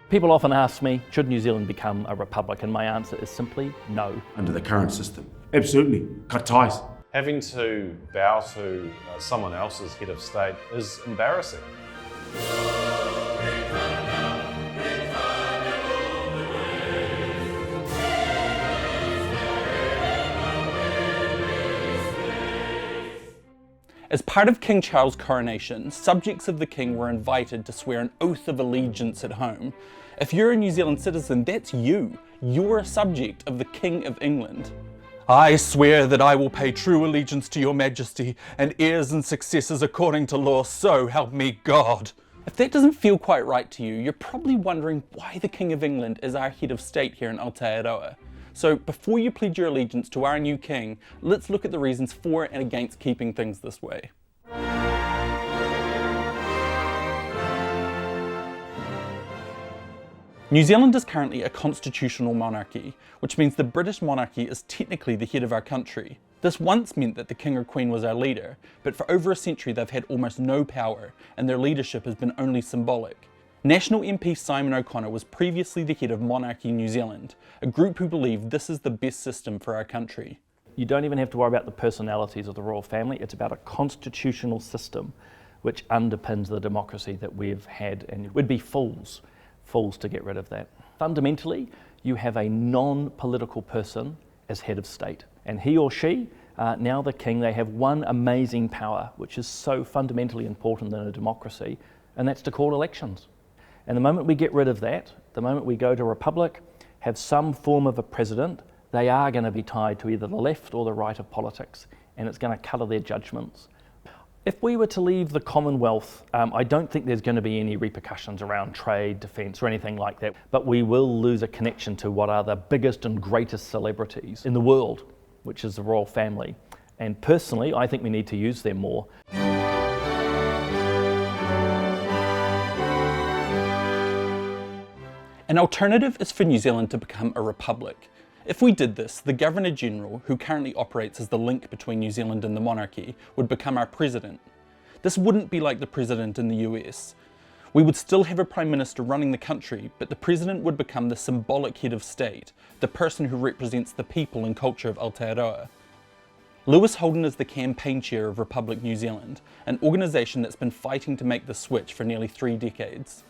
People often ask me, should New Zealand become a republic? And my answer is simply no. Under the current system, absolutely, cut ties. Having to bow to someone else's head of state is embarrassing. As part of King Charles' coronation, subjects of the king were invited to swear an oath of allegiance at home. If you're a New Zealand citizen, that's you. You're a subject of the King of England. I swear that I will pay true allegiance to your majesty and heirs and successors according to law, so help me God. If that doesn't feel quite right to you, you're probably wondering why the King of England is our head of state here in Aotearoa. So before you pledge your allegiance to our new king, let's look at the reasons for and against keeping things this way. New Zealand is currently a constitutional monarchy, which means the British monarchy is technically the head of our country. This once meant that the king or queen was our leader, but for over a century they've had almost no power, and their leadership has been only symbolic. National MP Simon O'Connor was previously the head of Monarchy New Zealand, a group who believe this is the best system for our country. You don't even have to worry about the personalities of the royal family. It's about a constitutional system which underpins the democracy that we've had, and we'd be fools to get rid of that. Fundamentally, you have a non-political person as head of state, and he or she, now the king, they have one amazing power which is so fundamentally important in a democracy, and that's to call elections. And the moment we get rid of that, the moment we go to republic, have some form of a president, they are going to be tied to either the left or the right of politics, and it's going to colour their judgments. If we were to leave the Commonwealth, I don't think there's going to be any repercussions around trade, defence or anything like that, but we will lose a connection to what are the biggest and greatest celebrities in the world, which is the royal family. And personally, I think we need to use them more. An alternative is for New Zealand to become a republic. If we did this, the Governor-General, who currently operates as the link between New Zealand and the monarchy, would become our president. This wouldn't be like the president in the US. We would still have a prime minister running the country, but the president would become the symbolic head of state, the person who represents the people and culture of Aotearoa. Lewis Holden is the campaign chair of Republic New Zealand, an organisation that's been fighting to make the switch for nearly 3 decades.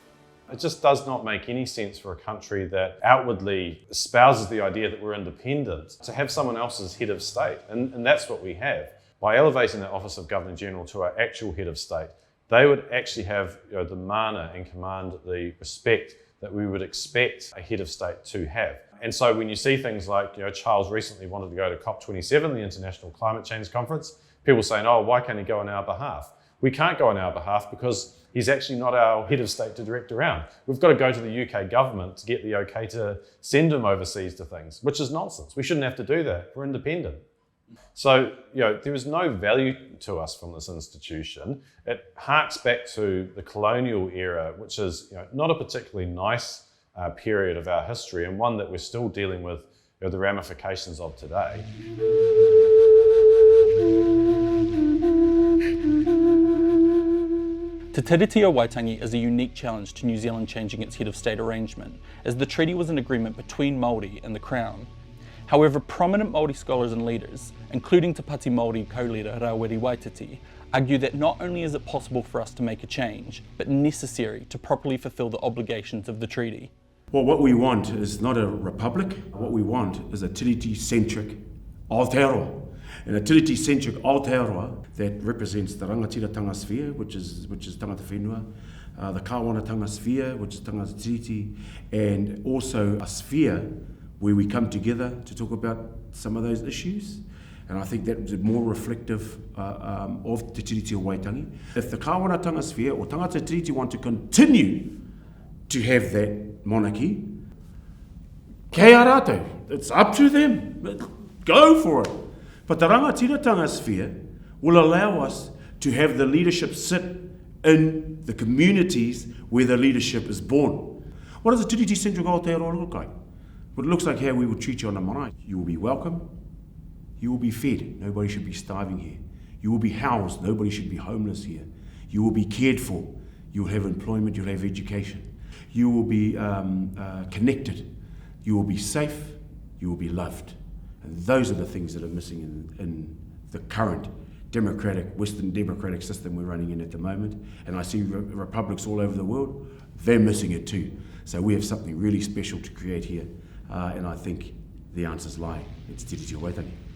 It just does not make any sense for a country that outwardly espouses the idea that we're independent to have someone else as head of state, and that's what we have. By elevating the office of Governor-General to our actual head of state, they would actually have the mana and command the respect that we would expect a head of state to have. And so when you see things like, Charles recently wanted to go to COP27, the International Climate Change Conference, people saying, oh, why can't he go on our behalf? We can't go on our behalf because he's actually not our head of state to direct around. We've got to go to the UK government to get the okay to send him overseas to things, which is nonsense. We shouldn't have to do that. We're independent. So, there is no value to us from this institution. It harks back to the colonial era, which is not a particularly nice period of our history, and one that we're still dealing with the ramifications of today. Te Tiriti o Waitangi is a unique challenge to New Zealand changing its head of state arrangement, as the treaty was an agreement between Māori and the Crown. However, prominent Māori scholars and leaders, including Te Pāti Māori co-leader Rawiri Waititi, argue that not only is it possible for us to make a change, but necessary to properly fulfil the obligations of the treaty. Well, what we want is not a republic. What we want is a Tiriti-centric Aotearoa. And a Tiriti-centric Aotearoa that represents the Rangatiratanga sphere, which is Tangata Whenua, the Kāwanatanga sphere, which is Tangata Tiriti, and also a sphere where we come together to talk about some of those issues. And I think that was more reflective of Te Tiriti o Waitangi. If the Kāwanatanga sphere or Tangata Tiriti want to continue to have that monarchy, kei a rātou, it's up to them, go for it. But the Rangatiratanga sphere will allow us to have the leadership sit in the communities where the leadership is born. What does a Tiriti-centric Aotearoa look like? Well, it looks like how we will treat you on the marae. You will be welcome, you will be fed, nobody should be starving here. You will be housed, nobody should be homeless here. You will be cared for, you will have employment, you'll have education. you will be connected, you will be safe, you will be loved. And those are the things that are missing in the current Western democratic system we're running in at the moment. And I see republics all over the world, they're missing it too. So we have something really special to create here, and I think the answers lie. It's Tiriti o Waitangi.